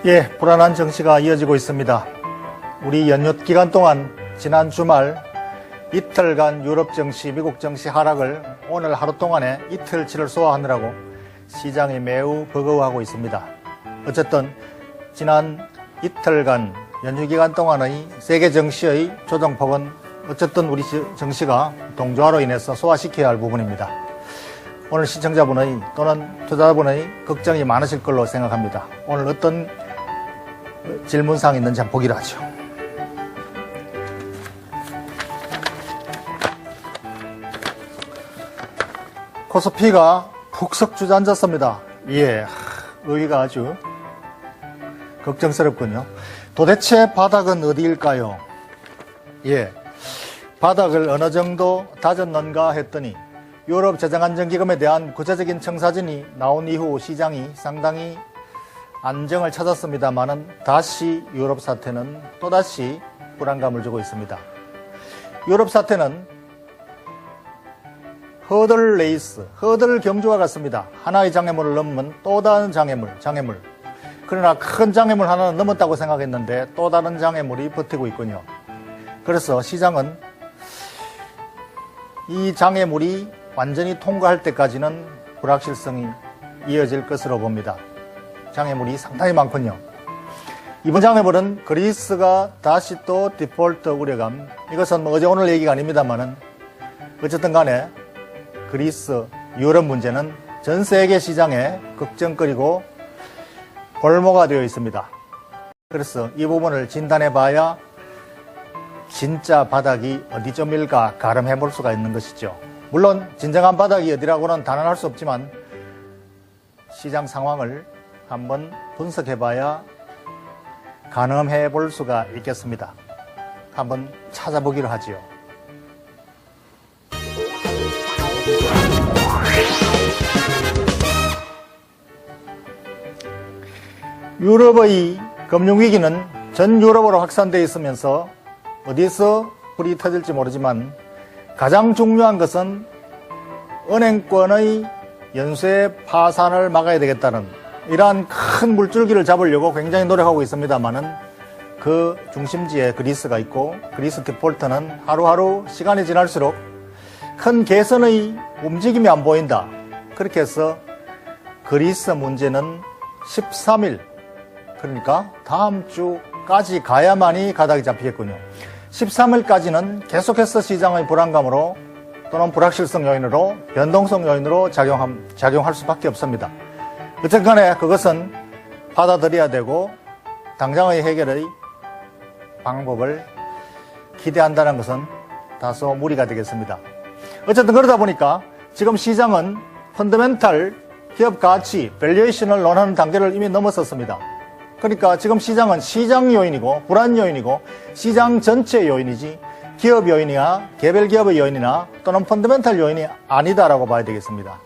예, 불안한 정시가 이어지고 있습니다. 우리 연휴 기간 동안 지난 주말 이틀간 유럽 정시, 미국 정시 하락을 오늘 하루 동안에 이틀치를 소화하느라고 시장이 매우 버거워하고 있습니다. 어쨌든 지난 이틀간 연휴 기간 동안의 세계 정시의 조정폭은 어쨌든 우리 정시가 동조화로 인해서 소화시켜야 할 부분입니다. 오늘 시청자분의 또는 투자자분의 걱정이 많으실 걸로 생각합니다. 오늘 어떤 질문사항이 있는지 한번 보기로 하죠. 코스피가 푹석 주저앉았습니다. 예, 의의가 아주 걱정스럽군요. 도대체 바닥은 어디일까요? 예, 바닥을 어느 정도 다졌는가 했더니 유럽 재정안정기금에 대한 구체적인 청사진이 나온 이후 시장이 상당히 안정을 찾았습니다만은 다시 유럽 사태는 또다시 불안감을 주고 있습니다. 유럽 사태는 허들 레이스, 허들 경주와 같습니다. 하나의 장애물을 넘으면 또 다른 장애물. 그러나 큰 장애물 하나는 넘었다고 생각했는데 또 다른 장애물이 버티고 있군요. 그래서 시장은 이 장애물이 완전히 통과할 때까지는 불확실성이 이어질 것으로 봅니다. 장애물이 상당히 많군요. 이번 장애물은 그리스가 다시 또 디폴트 우려감, 이것은 어제 오늘 얘기가 아닙니다만은 어쨌든 간에 그리스, 유럽 문제는 전 세계 시장에 걱정거리고 볼모가 되어 있습니다. 그래서 이 부분을 진단해 봐야 진짜 바닥이 어디쯤일까 가름해 볼 수가 있는 것이죠. 물론 진정한 바닥이 어디라고는 단언할 수 없지만 시장 상황을 한번 분석해 봐야 가늠해 볼 수가 있겠습니다. 한번 찾아보기로 하지요. 유럽의 금융위기는 전 유럽으로 확산되어 있으면서 어디서 불이 터질지 모르지만 가장 중요한 것은 은행권의 연쇄 파산을 막아야 되겠다는 이러한 큰 물줄기를 잡으려고 굉장히 노력하고 있습니다만은 그 중심지에 그리스가 있고 그리스 디폴트는 하루하루 시간이 지날수록 큰 개선의 움직임이 안 보인다. 그렇게 해서 그리스 문제는 13일, 그러니까 다음 주까지 가야만이 가닥이 잡히겠군요. 13일까지는 계속해서 시장의 불안감으로 또는 불확실성 요인으로 변동성 요인으로 작용할 수밖에 없습니다. 어쨌든 간에 그것은 받아들여야 되고 당장의 해결의 방법을 기대한다는 것은 다소 무리가 되겠습니다. 어쨌든 그러다 보니까 지금 시장은 펀더멘탈 기업 가치, 밸류에이션을 논하는 단계를 이미 넘어섰습니다. 그러니까 지금 시장은 시장 요인이고 불안 요인이고 시장 전체 요인이지 기업 요인이나 개별 기업의 요인이나 또는 펀더멘탈 요인이 아니다라고 봐야 되겠습니다.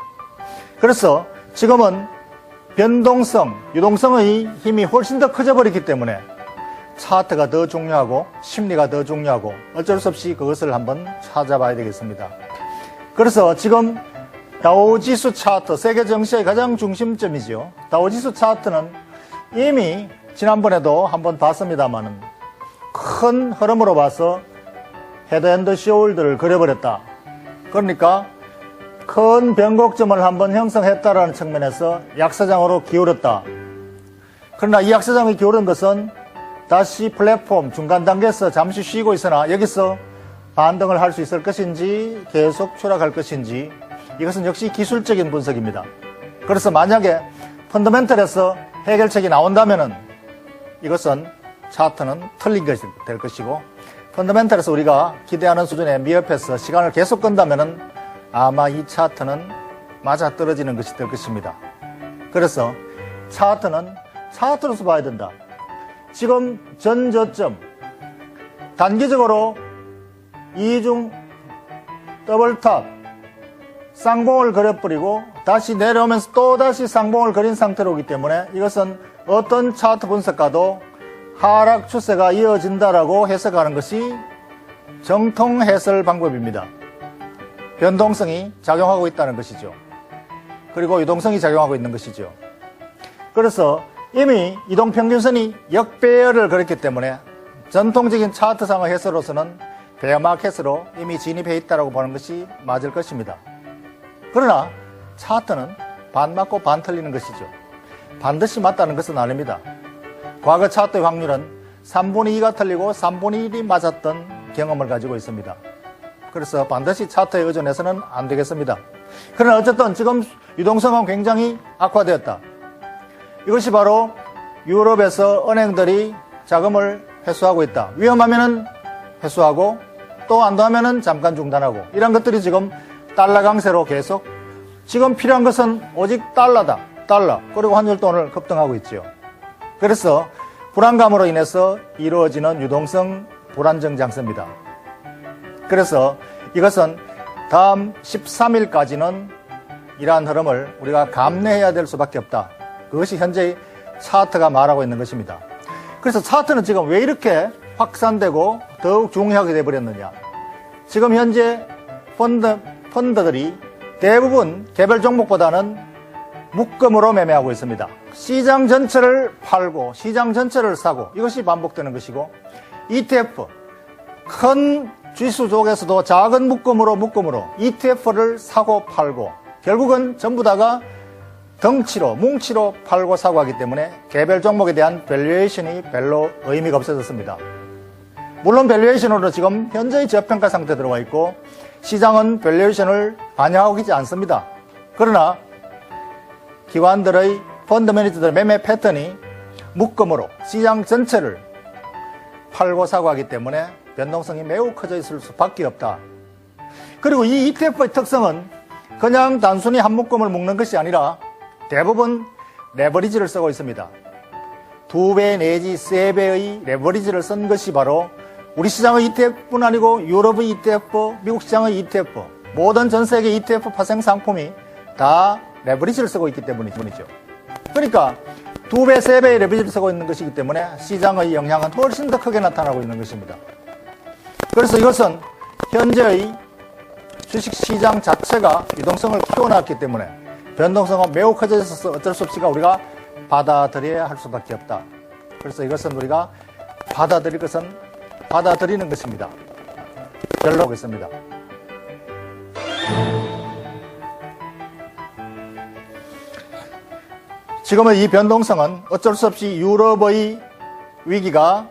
그래서 지금은 변동성, 유동성의 힘이 훨씬 더 커져버렸기 때문에 차트가 더 중요하고 심리가 더 중요하고 어쩔 수 없이 그것을 한번 찾아봐야 되겠습니다. 그래서 지금 다우지수 차트, 세계 정시의 가장 중심점이죠. 다우지수 차트는 이미 지난번에도 한번 봤습니다만은 큰 흐름으로 봐서 헤드 앤드 숄더를 그려버렸다. 그러니까 큰 변곡점을 한번 형성했다라는 측면에서 약세장으로 기울었다. 그러나 이 약세장이 기울은 것은 다시 플랫폼 중간 단계에서 잠시 쉬고 있으나 여기서 반등을 할 수 있을 것인지 계속 추락할 것인지 이것은 역시 기술적인 분석입니다. 그래서 만약에 펀더멘털에서 해결책이 나온다면은 이것은 차트는 틀린 것이 될 것이고 펀더멘털에서 우리가 기대하는 수준에 미흡해서 시간을 계속 끈다면은 아마 이 차트는 맞아 떨어지는 것이 될 것입니다. 그래서 차트는 차트로서 봐야 된다. 지금 전 저점 단기적으로 이중 더블탑 쌍봉을 그려버리고 다시 내려오면서 또다시 쌍봉을 그린 상태로 오기 때문에 이것은 어떤 차트 분석가도 하락 추세가 이어진다라고 해석하는 것이 정통 해설 방법입니다. 변동성이 작용하고 있다는 것이죠. 그리고 유동성이 작용하고 있는 것이죠. 그래서 이미 이동평균선이 역배열을 그렸기 때문에 전통적인 차트상의 해설로서는 베어마켓으로 이미 진입해 있다고 보는 것이 맞을 것입니다. 그러나 차트는 반 맞고 반 틀리는 것이죠. 반드시 맞다는 것은 아닙니다. 과거 차트의 확률은 3분의 2가 틀리고 3분의 1이 맞았던 경험을 가지고 있습니다. 그래서 반드시 차트에 의존해서는 안 되겠습니다. 그러나 어쨌든 지금 유동성은 굉장히 악화되었다. 이것이 바로 유럽에서 은행들이 자금을 회수하고 있다. 위험하면은 회수하고 또 안도하면은 잠깐 중단하고 이런 것들이 지금 달러 강세로 계속 지금 필요한 것은 오직 달러다. 달러. 그리고 환율 돈을 급등하고 있지요. 그래서 불안감으로 인해서 이루어지는 유동성 불안정 장세입니다. 그래서 이것은 다음 13일까지는 이러한 흐름을 우리가 감내해야 될 수밖에 없다. 그것이 현재 차트가 말하고 있는 것입니다. 그래서 차트는 지금 왜 이렇게 확산되고 더욱 중요하게 되어버렸느냐. 지금 현재 펀드들이 대부분 개별 종목보다는 묶음으로 매매하고 있습니다. 시장 전체를 팔고 시장 전체를 사고 이것이 반복되는 것이고 ETF, 큰 지수 쪽에서도 작은 묶음으로 ETF를 사고 팔고 결국은 전부 다가 덩치로 뭉치로 팔고 사고 하기 때문에 개별 종목에 대한 밸류에이션이 별로 의미가 없어졌습니다. 물론 밸류에이션으로 지금 현재의 저평가 상태에 들어와 있고 시장은 밸류에이션을 반영하고 있지 않습니다. 그러나 기관들의 펀드 매니저들의 매매 패턴이 묶음으로 시장 전체를 팔고 사고 하기 때문에 변동성이 매우 커져 있을 수밖에 없다. 그리고 이 ETF의 특성은 그냥 단순히 한 묶음을 묶는 것이 아니라 대부분 레버리지를 쓰고 있습니다. 2배 내지 3배의 레버리지를 쓴 것이 바로 우리 시장의 ETF뿐 아니고 유럽의 ETF, 미국 시장의 ETF, 모든 전 세계 ETF 파생 상품이 다 레버리지를 쓰고 있기 때문이죠. 그러니까 2배, 3배의 레버리지를 쓰고 있는 것이기 때문에 시장의 영향은 훨씬 더 크게 나타나고 있는 것입니다. 그래서 이것은 현재의 주식시장 자체가 유동성을 키워놨기 때문에 변동성은 매우 커져 있어서 어쩔 수 없이가 우리가 받아들여야 할 수밖에 없다. 그래서 이것은 우리가 받아들일 것은 받아들이는 것입니다. 결론 보겠습니다. 지금의 이 변동성은 어쩔 수 없이 유럽의 위기가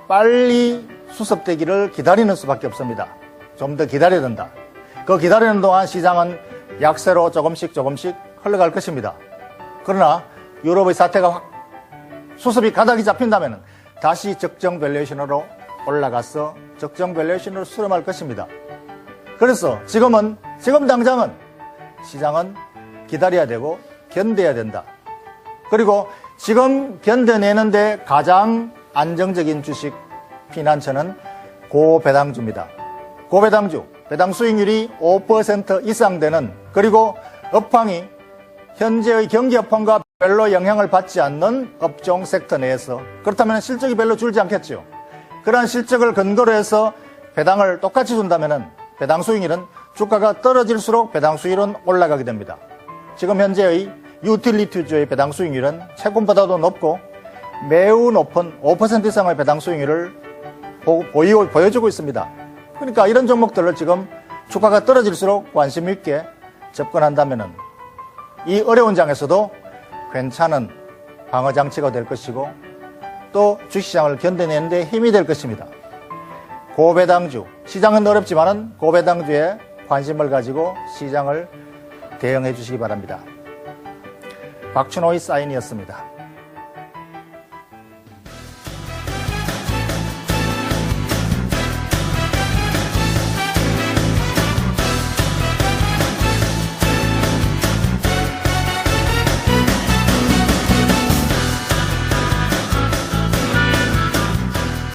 빨리 수습되기를 기다리는 수밖에 없습니다. 좀 더 기다려야 된다. 그 기다리는 동안 시장은 약세로 조금씩 흘러갈 것입니다. 그러나 유럽의 사태가 수습이 가닥이 잡힌다면 다시 적정 밸류에이션으로 올라가서 적정 밸류에이션으로 수렴할 것입니다. 그래서 지금 당장은 시장은 기다려야 되고 견뎌야 된다. 그리고 지금 견뎌내는데 가장 안정적인 주식 피난처는 고배당주입니다. 고배당주, 배당 수익률이 5% 이상 되는, 그리고 업황이 현재의 경기 업황과 별로 영향을 받지 않는 업종 섹터 내에서, 그렇다면 실적이 별로 줄지 않겠죠. 그러한 실적을 근거로 해서 배당을 똑같이 준다면 배당 수익률은 주가가 떨어질수록 배당 수익률은 올라가게 됩니다. 지금 현재의 유틸리티주의 배당 수익률은 채권보다도 높고 매우 높은 5% 이상의 배당 수익률을 보여주고 있습니다. 그러니까 이런 종목들을 지금 주가가 떨어질수록 관심 있게 접근한다면 이 어려운 장에서도 괜찮은 방어장치가 될 것이고 또 주식시장을 견뎌내는 데 힘이 될 것입니다. 고배당주, 시장은 어렵지만 고배당주에 관심을 가지고 시장을 대응해 주시기 바랍니다. 박춘호의 사인이었습니다.